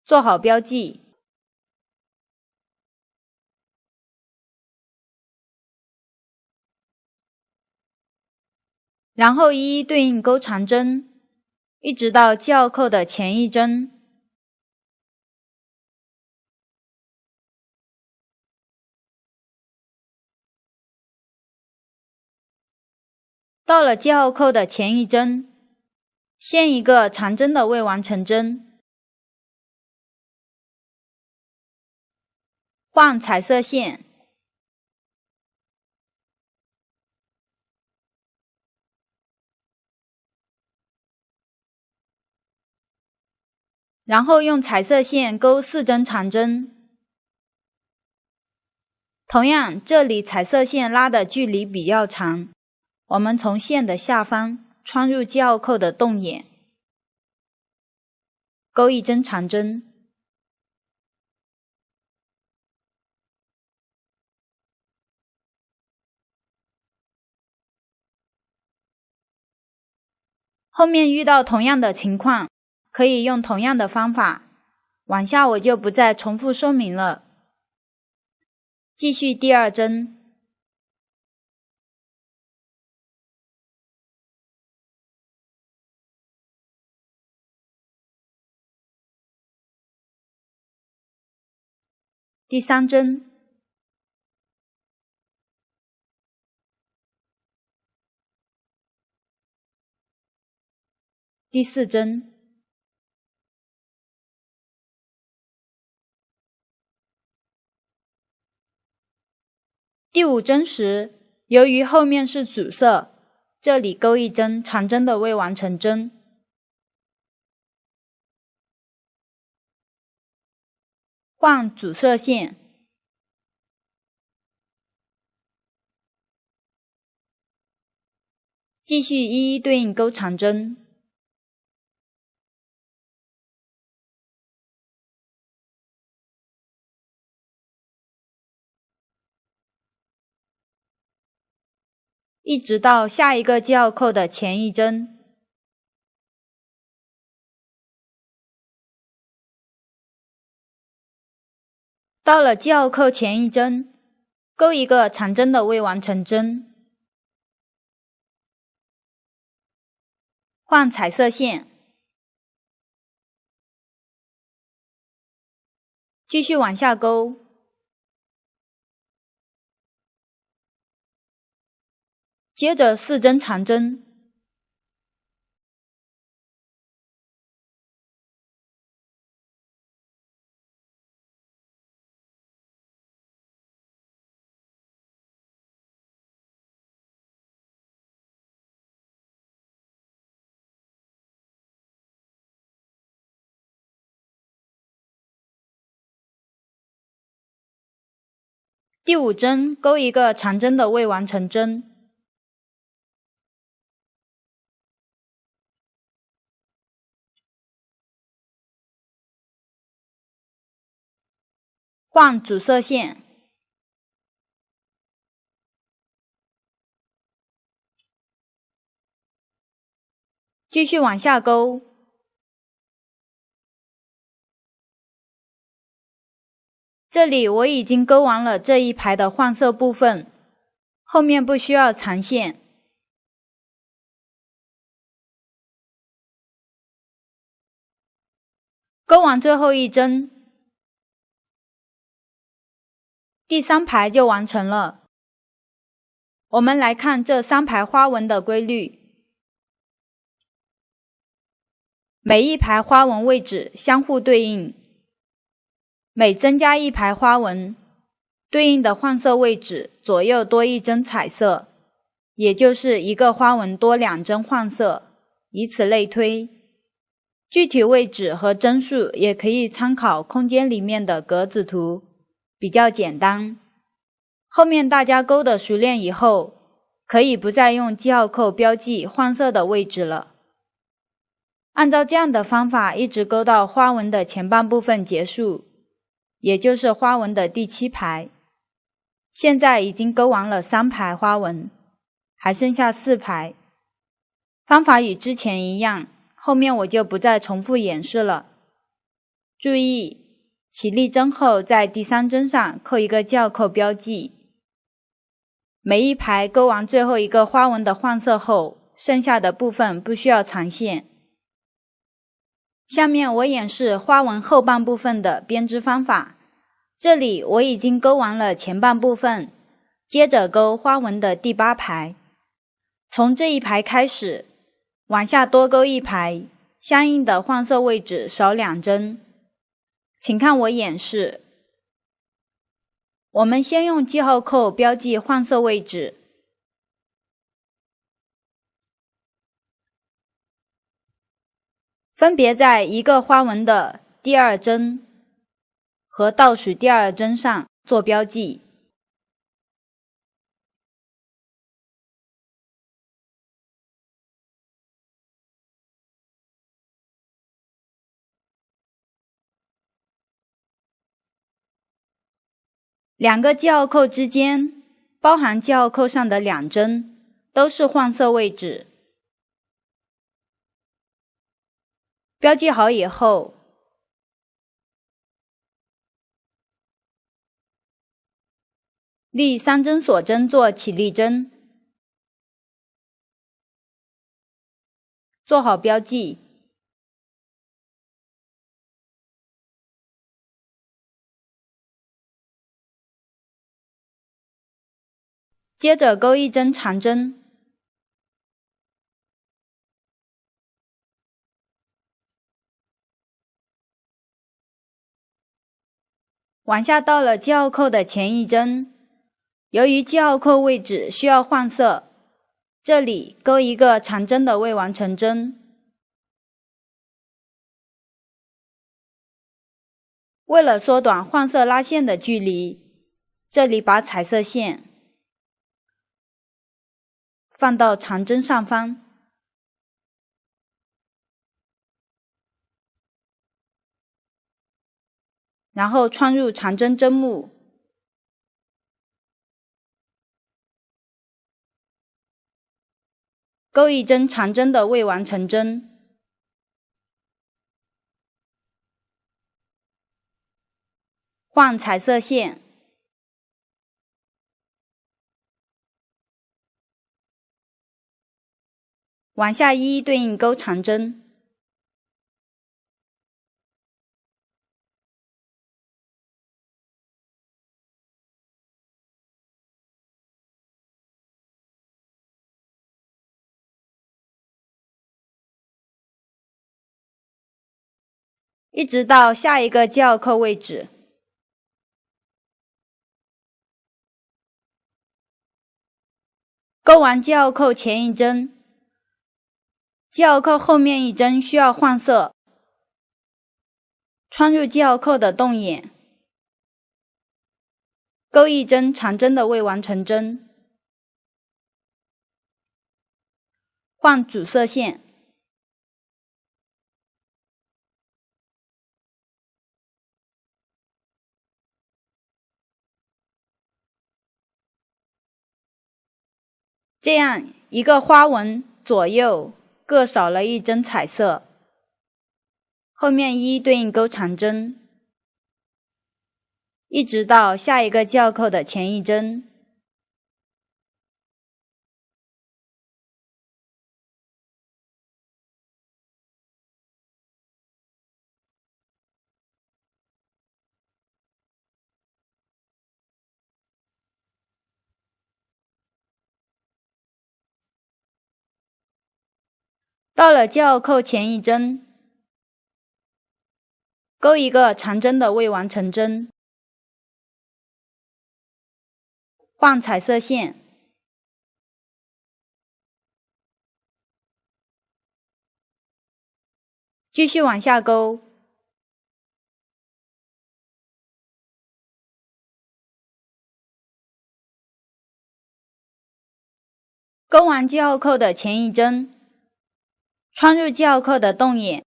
做好标记。然后一一对应钩长针，一直到记号扣的前一针。到了记号扣的前一针，线一个长针的未完成针，换彩色线，然后用彩色线钩4针长针。同样，这里彩色线拉的距离比较长，我们从线的下方穿入记号扣的洞眼，钩1针长针。后面遇到同样的情况，可以用同样的方法，往下我就不再重复说明了。继续第2针，第3针，第4针，第5针时，由于后面是主色，这里钩1针长针的未完成针，换主色线，继续一一对应钩长针。一直到下一个记号扣的前一针，到了记号扣前一针，钩一个长针的未完成针，换彩色线，继续往下钩，接着4针长针，第5针钩一个长针的未完成针，换主色线，继续往下钩，这里我已经钩完了这一排的换色部分，后面不需要长线。钩完最后一针，第3排就完成了。我们来看这3排花纹的规律。每一排花纹位置相互对应，每增加一排花纹，对应的换色位置左右多1针彩色，也就是一个花纹多2针换色，以此类推。具体位置和针数也可以参考空间里面的格子图，比较简单。后面大家钩的熟练以后，可以不再用记号扣标记换色的位置了。按照这样的方法一直钩到花纹的前半部分结束，也就是花纹的第7排。现在已经钩完了3排花纹，还剩下4排。方法与之前一样，后面我就不再重复演示了。注意，起立针后在第3针上扣一个记号扣标记。每一排勾完最后一个花纹的换色后，剩下的部分不需要藏线。下面我演示花纹后半部分的编织方法。这里我已经勾完了前半部分，接着勾花纹的第8排。从这一排开始，往下多勾一排，相应的换色位置少2针。请看我演示。我们先用记号扣标记换色位置，分别在一个花纹的第2针和倒数第2针上做标记。2个记号扣之间，包含记号扣上的2针，都是换色位置。标记好以后，立3针锁针做起立针，做好标记。接着勾1针长针，往下到了记号扣的前1针，由于记号扣位置需要换色，这里勾一个长针的未完成针。为了缩短换色拉线的距离，这里把彩色线放到长针上方，然后穿入长针针目，勾1针长针的未完成针，换彩色线，往下一一对应勾长针。一直到下一个记号扣位置。勾完记号扣前1针，记号扣后面1针需要换色，穿入记号扣的洞眼，勾1针长针的未完成针，换主色线。这样一个花纹左右各少了1针彩色，后面一一对应勾长针，一直到下一个记号扣的前1针。到了记号扣前1针，勾一个长针的未完成针，换彩色线，继续往下勾，勾完记号扣的前1针，穿入记号扣的洞眼，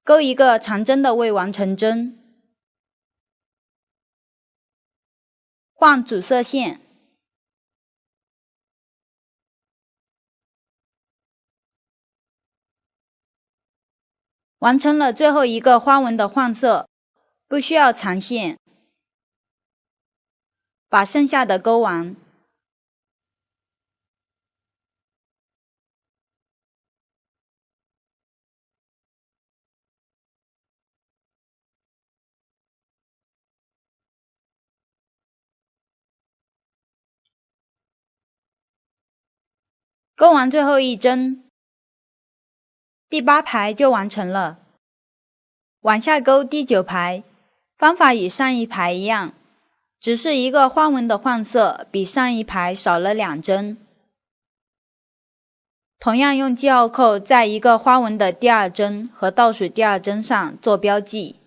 勾一个长针的未完成针，换主色线，完成了最后一个花纹的换色，不需要藏线，把剩下的勾完。勾完最后一针，第8排就完成了。往下勾第9排，方法与上一排一样，只是一个花纹的换色比上一排少了2针。同样用记号扣在一个花纹的第2针和倒数第2针上做标记。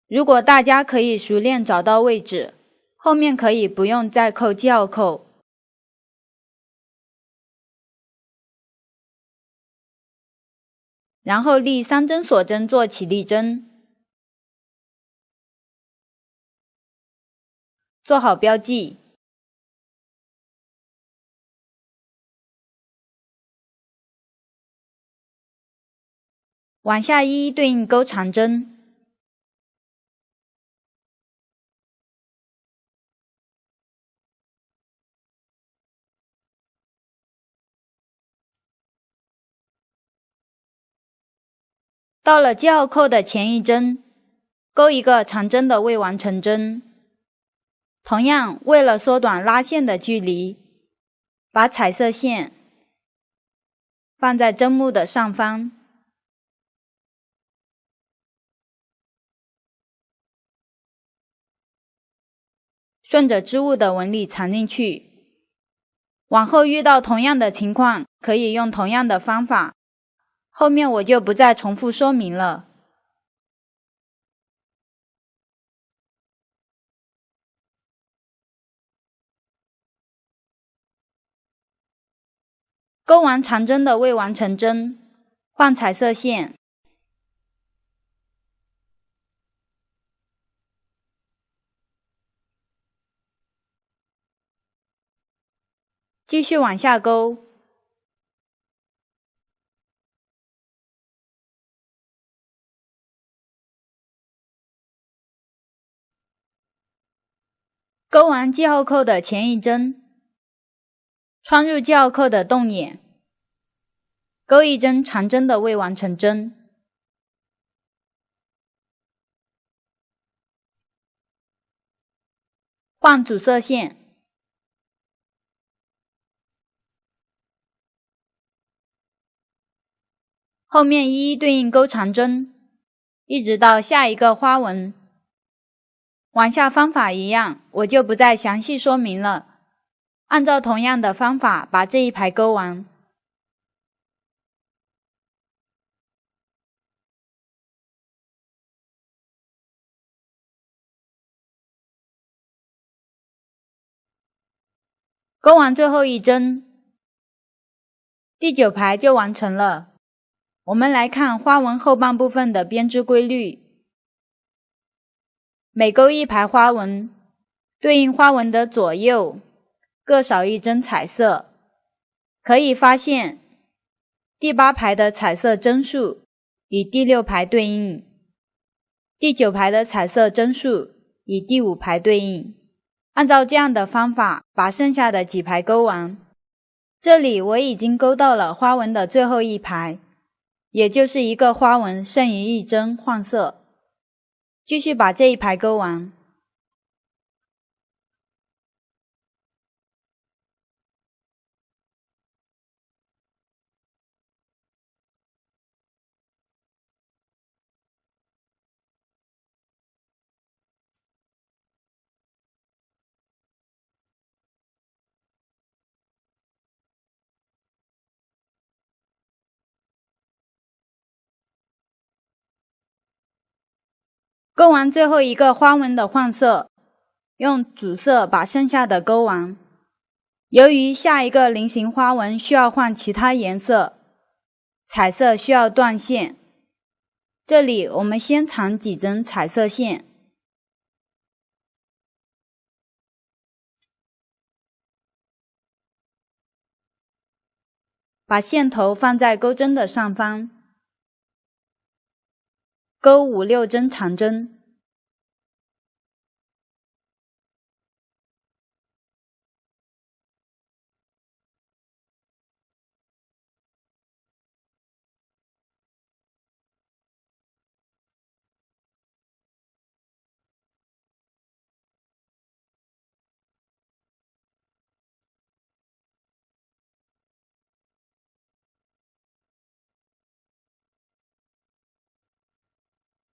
如果大家可以熟练找到位置，后面可以不用再扣记号扣。然后立3针锁针做起立针，做好标记。往下一一对应钩长针。到了记号扣的前一针，钩一个长针的未完成针。同样，为了缩短拉线的距离，把彩色线放在针目的上方，顺着织物的纹理藏进去。往后遇到同样的情况，可以用同样的方法，后面我就不再重复说明了。钩完长针的未完成针，换彩色线，继续往下钩。钩完记号扣的前一针，穿入记号扣的洞眼，钩一针长针的未完成针，换主色线，后面一一对应钩长针，一直到下一个花纹。往下方法一样，我就不再详细说明了，按照同样的方法把这一排钩完。钩完最后一针，第9排就完成了。我们来看花纹后半部分的编织规律。每钩一排花纹，对应花纹的左右各少1针彩色。可以发现，第8排的彩色针数与第6排对应，第9排的彩色针数与第5排对应。按照这样的方法，把剩下的几排钩完。这里我已经钩到了花纹的最后一排，也就是一个花纹剩余1针换色。继续把这一排钩完。钩完最后一个花纹的换色，用主色把剩下的钩完。由于下一个菱形花纹需要换其他颜色，彩色需要断线，这里我们先藏几针彩色线，把线头放在钩针的上方，钩5、6针长针，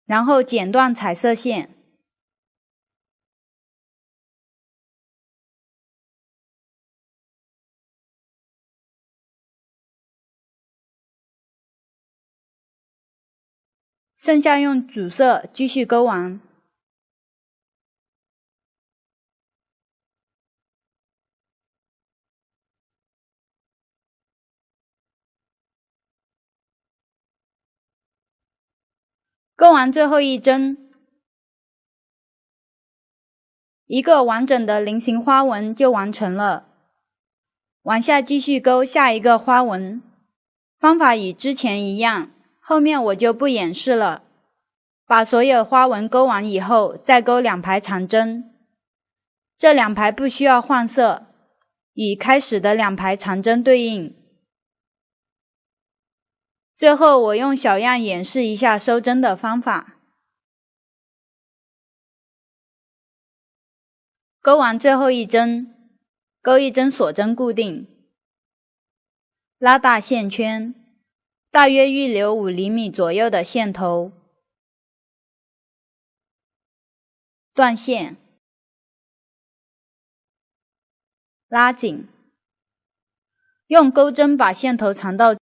然后剪断彩色线，剩下用主色继续钩完。钩完最后一针，一个完整的菱形花纹就完成了。往下继续钩下一个花纹，方法与之前一样，后面我就不演示了。把所有花纹钩完以后，再钩2排长针，这2排不需要换色，与开始的2排长针对应。最后我用小样演示一下收针的方法。钩完最后一针，钩一针锁针固定，拉大线圈，大约预留5厘米左右的线头，断线，拉紧，用钩针把线头藏到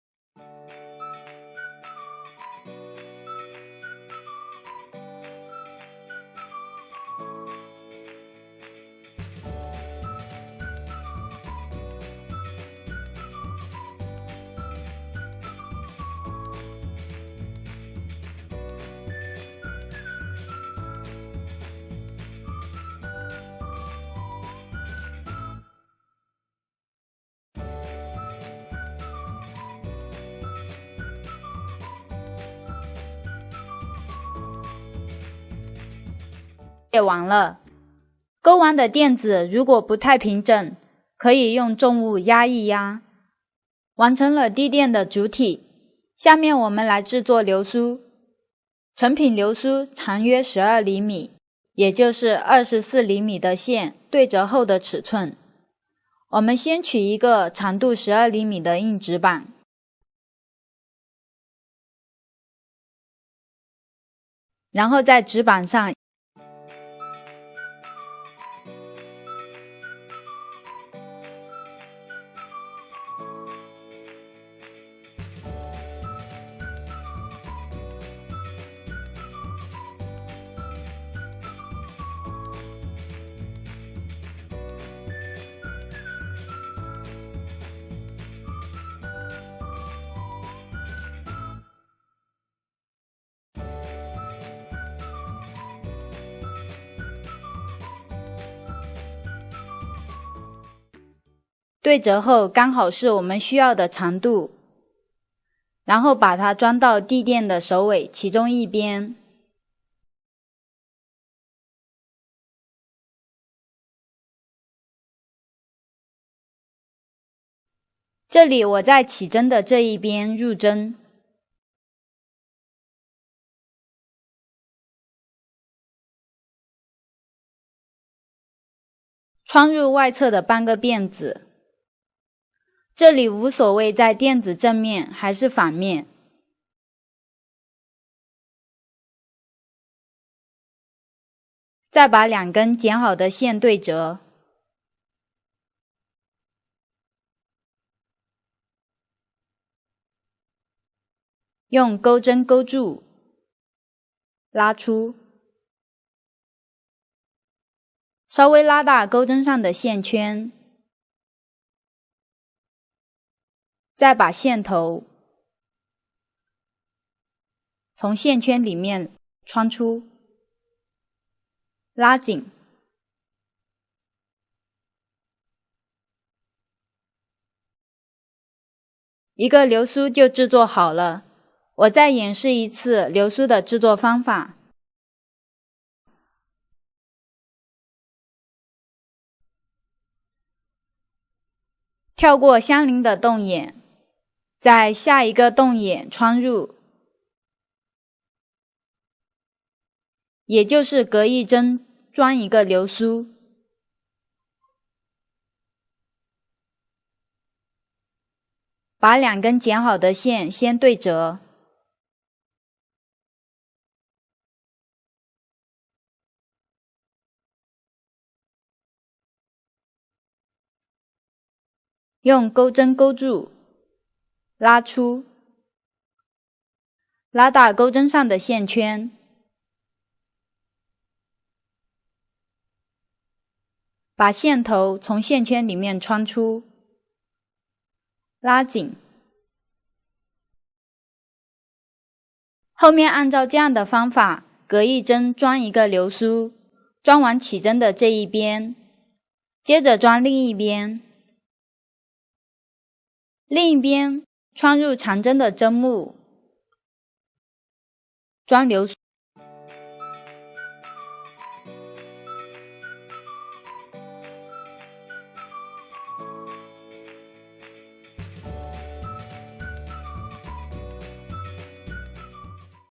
也完了。钩完的垫子如果不太平整，可以用重物压一压。完成了地垫的主体，下面我们来制作流苏。成品流苏长约12厘米，也就是24厘米的线对折后的尺寸。我们先取一个长度12厘米的硬纸板，然后在纸板上对折后刚好是我们需要的长度，然后把它装到地垫的首尾其中一边。这里我在起针的这一边入针，穿入外侧的半个辫子。这里无所谓在垫子正面还是反面。再把2根剪好的线对折，用钩针勾住，拉出，稍微拉大钩针上的线圈，再把线头从线圈里面穿出，拉紧。一个流苏就制作好了。我再演示一次流苏的制作方法。跳过相邻的洞眼，在下一个洞眼穿入，也就是隔一针装一个流苏。把2根剪好的线先对折，用钩针勾住，拉出，拉大钩针上的线圈，把线头从线圈里面穿出，拉紧。后面按照这样的方法，隔一针装一个流苏，装完起针的这一边，接着装另一边，另一边穿入长针的针目，装流苏。